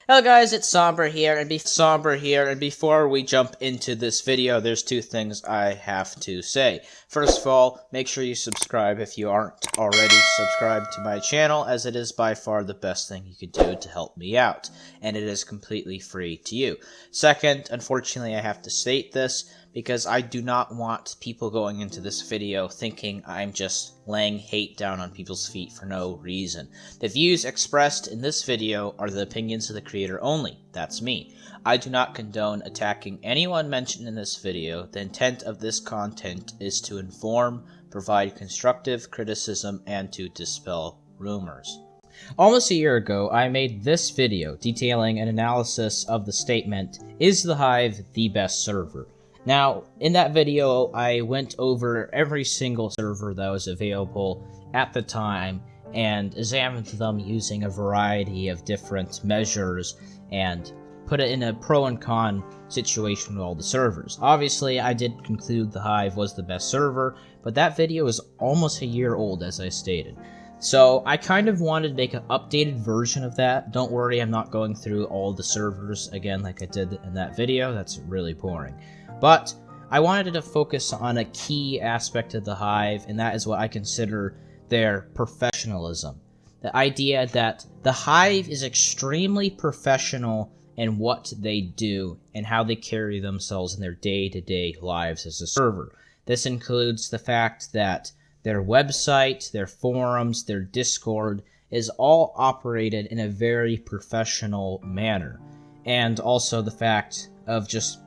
Hello guys, it's Somber here, and before we jump into this video, there's two things I have to say. First of all, make sure you subscribe if you aren't already subscribed to my channel, as it is by far the best thing you could do to help me out, and it is completely free to you. Second, unfortunately I have to state this, because I do not want people going into this video thinking I'm just laying hate down on people's feet for no reason. The views expressed in this video are the opinions of the creator only. That's me. I do not condone attacking anyone mentioned in this video. The intent of this content is to inform, provide constructive criticism, and to dispel rumors. Almost a year ago, I made this video detailing an analysis of the statement, "Is the Hive the best server?" Now, in that video, I went over every single server that was available at the time and examined them using a variety of different measures and put it in a pro and con situation with all the servers. Obviously, I did conclude the Hive was the best server, but that video is almost a year old, as I stated. So I kind of wanted to make an updated version of that. Don't worry, I'm not going through all the servers again like I did in that video. That's really boring. But I wanted to focus on a key aspect of the Hive, and that is what I consider their professionalism. The idea that the Hive is extremely professional in what they do and how they carry themselves in their day-to-day lives as a server. This includes the fact that their website, their forums, their Discord is all operated in a very professional manner. And also the fact of just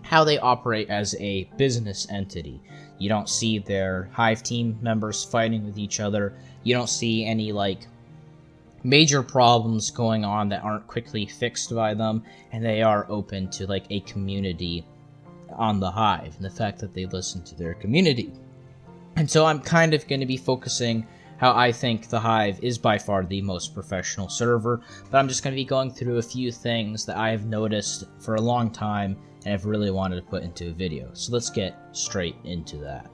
how they operate as a business entity. You don't see their Hive team members fighting with each other. You don't see any, major problems going on that aren't quickly fixed by them, and they are open to, a community on the Hive, and the fact that they listen to their community. And so I'm kind of going to be focusing how I think the Hive is by far the most professional server, but I'm just going to be going through a few things that I have noticed for a long time and I've really wanted to put into a video. So let's get straight into that.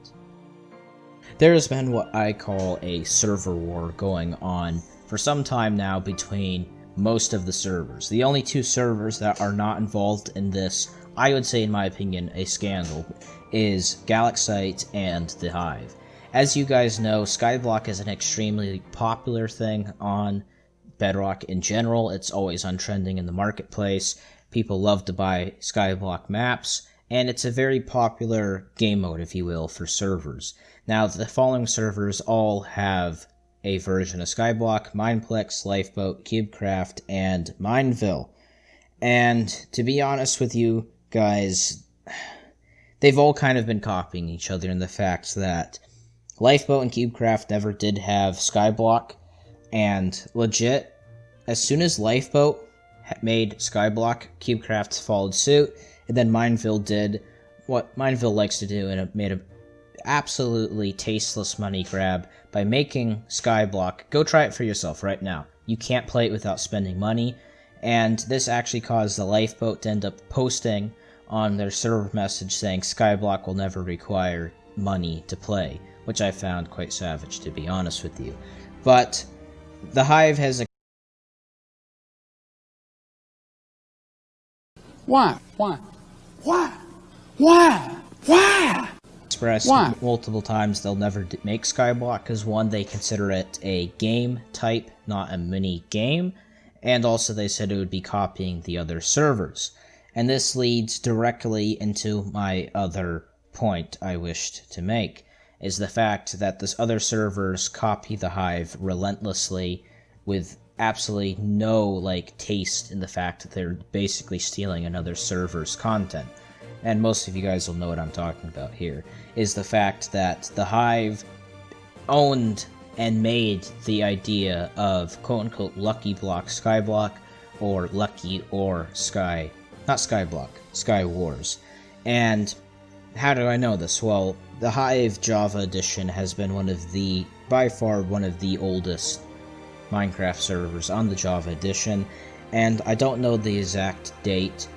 There has been what I call a server war going on for some time now between most of the servers. The only two servers that are not involved in this, I would say in my opinion, a scandal, is Galaxite and the Hive. As you guys know, Skyblock is an extremely popular thing on Bedrock in general. It's always on trending in the marketplace. People love to buy Skyblock maps, and it's a very popular game mode, if you will, for servers. Now, the following servers all have a version of Skyblock: Mineplex, Lifeboat, Cubecraft, and Mineville. And to be honest with you guys, they've all kind of been copying each other in the fact that Lifeboat and Cubecraft never did have Skyblock, and legit, as soon as Lifeboat made Skyblock, Cubecraft followed suit, and then Mineville did what Mineville likes to do, and it made an absolutely tasteless money grab by making Skyblock. Go try it for yourself right now. You can't play it without spending money, and this actually caused the Lifeboat to end up posting on their server message saying Skyblock will never require money to play, which I found quite savage, to be honest with you. But the Hive has a expressed multiple times they'll never make Skyblock because, one, they consider it a game type, not a mini game, and also they said it would be copying the other servers. And this leads directly into my other point I wished to make, is the fact that this other servers copy the Hive relentlessly with absolutely no taste in the fact that they're basically stealing another server's content. And most of you guys will know what I'm talking about here, is the fact that the Hive owned and made the idea of quote-unquote Lucky Block Skyblock, or Lucky or Sky, not Skyblock, Sky Wars. And how do I know this? Well, the Hive Java Edition has been by far one of the oldest Minecraft servers on the Java Edition, and I don't know the exact date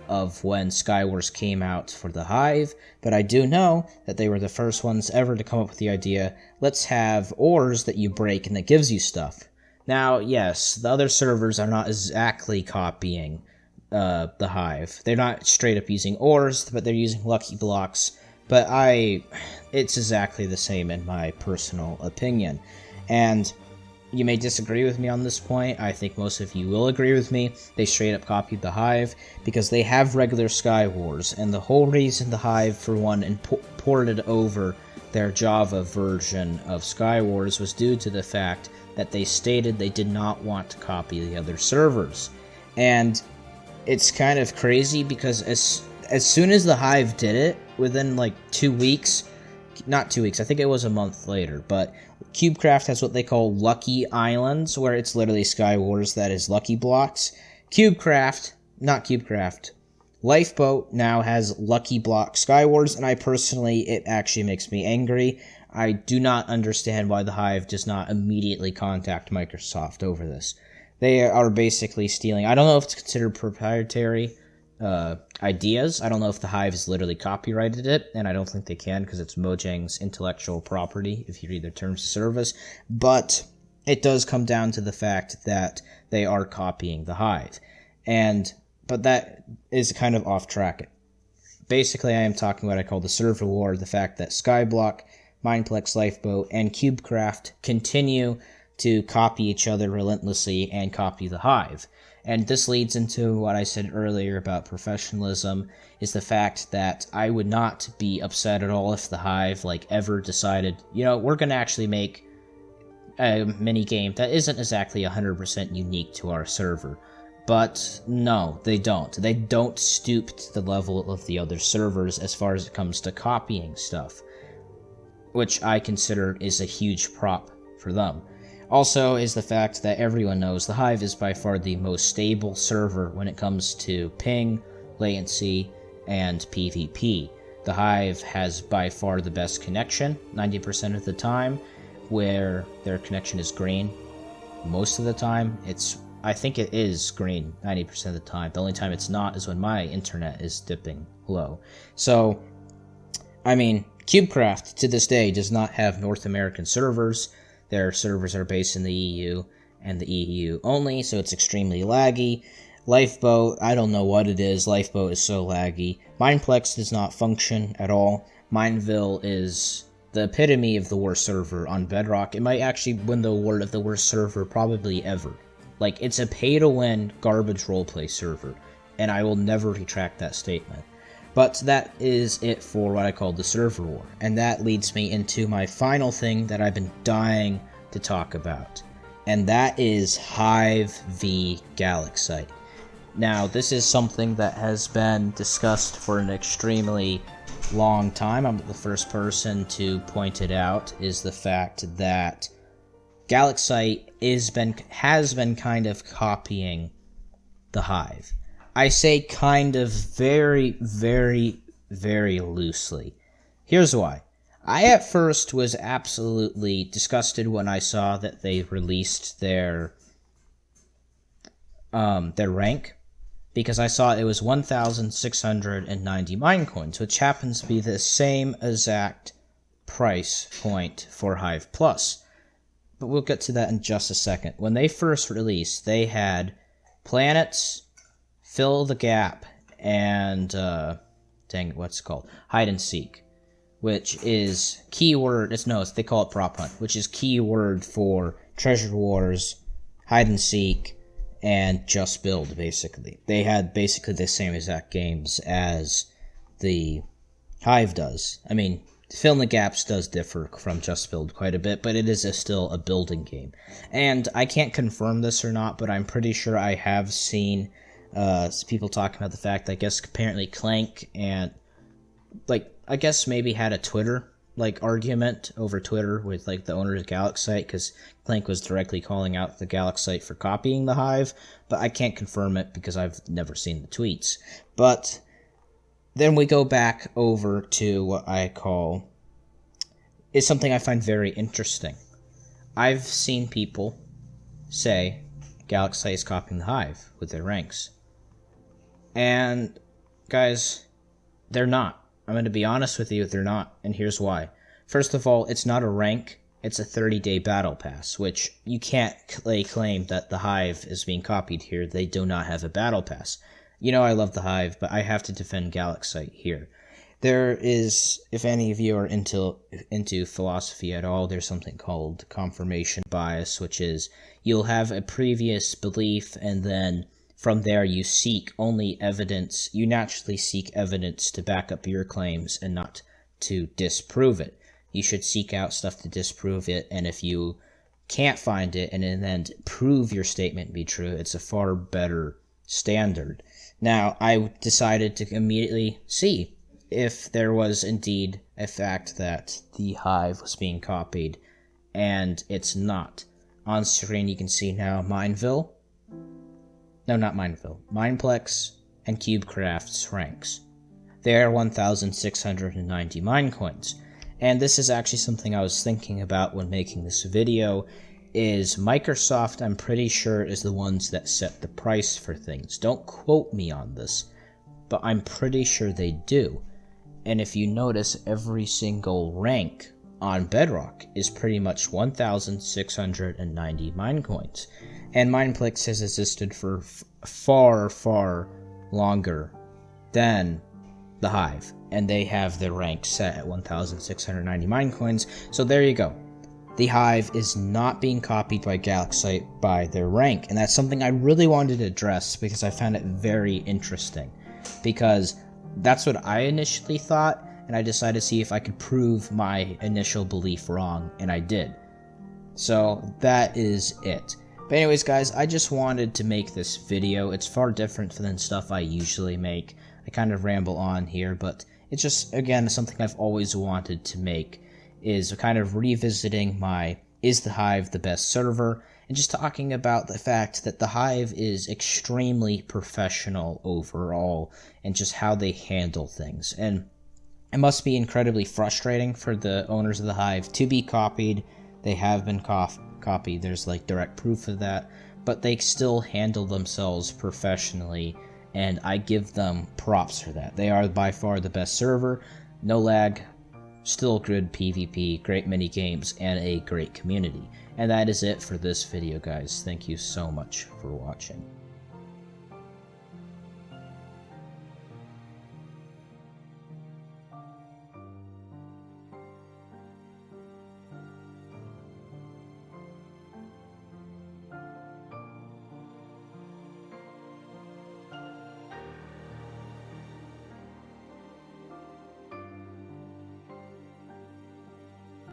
of when Skywars came out for the Hive, but I do know that they were the first ones ever to come up with the idea, let's have ores that you break and that gives you stuff. Now, yes, the other servers are not exactly copying the Hive. They're not straight up using ores, but they're using lucky blocks. But it's exactly the same in my personal opinion. And you may disagree with me on this point. I think most of you will agree with me. They straight up copied the Hive because they have regular Sky Wars, and the whole reason the Hive, for one, ported over their Java version of Sky Wars was due to the fact that they stated they did not want to copy the other servers. And it's kind of crazy because as soon as the Hive did it, within like 2 weeks, not 2 weeks, I think it was a month later, but CubeCraft has what they call Lucky Islands, where it's literally Sky Wars that is Lucky Blocks. Lifeboat now has Lucky Block Sky Wars, and it actually makes me angry. I do not understand why the Hive does not immediately contact Microsoft over this. They are basically stealing. I don't know if it's considered proprietary ideas. I don't know if the Hive has literally copyrighted it, and I don't think they can because it's Mojang's intellectual property if you read their terms of service. But it does come down to the fact that they are copying the Hive. But that is kind of off track. Basically, I am talking what I call the server war, the fact that Skyblock, Mineplex Lifeboat, and CubeCraft continue to copy each other relentlessly and copy the Hive. And this leads into what I said earlier about professionalism, is the fact that I would not be upset at all if the Hive ever decided, we're going to actually make a mini game that isn't exactly 100% unique to our server. But no, they don't. They don't stoop to the level of the other servers as far as it comes to copying stuff, which I consider is a huge prop for them. Also is the fact that everyone knows the Hive is by far the most stable server when it comes to ping, latency, and PvP. The Hive has by far the best connection 90% of the time, where their connection is green. Most of the time, I think it is green 90% of the time. The only time it's not is when my internet is dipping low. So, CubeCraft to this day does not have North American servers. Their servers are based in the EU and the EU only, so it's extremely laggy. Lifeboat, I don't know what it is. Lifeboat is so laggy. Mineplex does not function at all. Mineville is the epitome of the worst server on Bedrock. It might actually win the award of the worst server probably ever. It's a pay-to-win garbage roleplay server, and I will never retract that statement. But that is it for what I call the server war, and that leads me into my final thing that I've been dying to talk about, and that is Hive v Galaxite. Now, this is something that has been discussed for an extremely long time. I'm the first person to point it out, is the fact that Galaxite has been kind of copying the Hive. I say kind of very, very, very loosely. Here's why. I at first was absolutely disgusted when I saw that they released their rank, because I saw it was 1,690 Minecoins, which happens to be the same exact price point for Hive Plus. But we'll get to that in just a second. When they first released, they had planets, Fill the Gap, and Hide and Seek, which is keyword. They call it Prop Hunt, which is keyword for Treasure Wars, Hide and Seek, and Just Build. Basically, they had basically the same exact games as the Hive does. Fill in the Gaps does differ from Just Build quite a bit, but it is still a building game. And I can't confirm this or not, but I'm pretty sure I have seen people talking about the fact that I guess apparently Clank and I guess maybe had a Twitter argument over Twitter with the owner of Galaxite, because Clank was directly calling out the Galaxite for copying the Hive, but I can't confirm it because I've never seen the tweets. But then we go back over to what I call is something I find very interesting. I've seen people say Galaxite is copying the Hive with their ranks. And, guys, they're not. I'm going to be honest with you, they're not, and here's why. First of all, it's not a rank. It's a 30-day battle pass, which you can't claim that the Hive is being copied here. They do not have a battle pass. You know I love the Hive, but I have to defend Galaxite here. There is, if any of you are into philosophy at all, there's something called confirmation bias, which is you'll have a previous belief, and then from there you seek only evidence. You naturally seek evidence to back up your claims and not to disprove it. You should seek out stuff to disprove it, and if you can't find it and then prove your statement to be true, it's a far better standard. Now, I decided to immediately see if there was indeed a fact that the Hive was being copied, and it's not. On screen you can see now Mineplex and CubeCraft's ranks. They are 1,690 Minecoins. And this is actually something I was thinking about when making this video, is Microsoft, I'm pretty sure, is the ones that set the price for things. Don't quote me on this, but I'm pretty sure they do. And if you notice, every single rank on Bedrock is pretty much 1,690 Minecoins. And Mineplex has existed for far, far longer than the Hive, and they have their rank set at 1,690 Minecoins. So there you go. The Hive is not being copied by Galaxite by their rank, and that's something I really wanted to address because I found it very interesting. Because that's what I initially thought, and I decided to see if I could prove my initial belief wrong, and I did. So that is it. But anyways, guys, I just wanted to make this video. It's far different than stuff I usually make. I kind of ramble on here, but it's just, again, something I've always wanted to make, is kind of revisiting my is the Hive the best server, and just talking about the fact that the Hive is extremely professional overall, and just how they handle things. And it must be incredibly frustrating for the owners of the Hive to be copied. They have been copied, there's like direct proof of that, but they still handle themselves professionally, and I give them props for that. They are by far the best server, no lag, still good PvP, great mini games, and a great community. And that is it for this video, guys. Thank you so much for watching.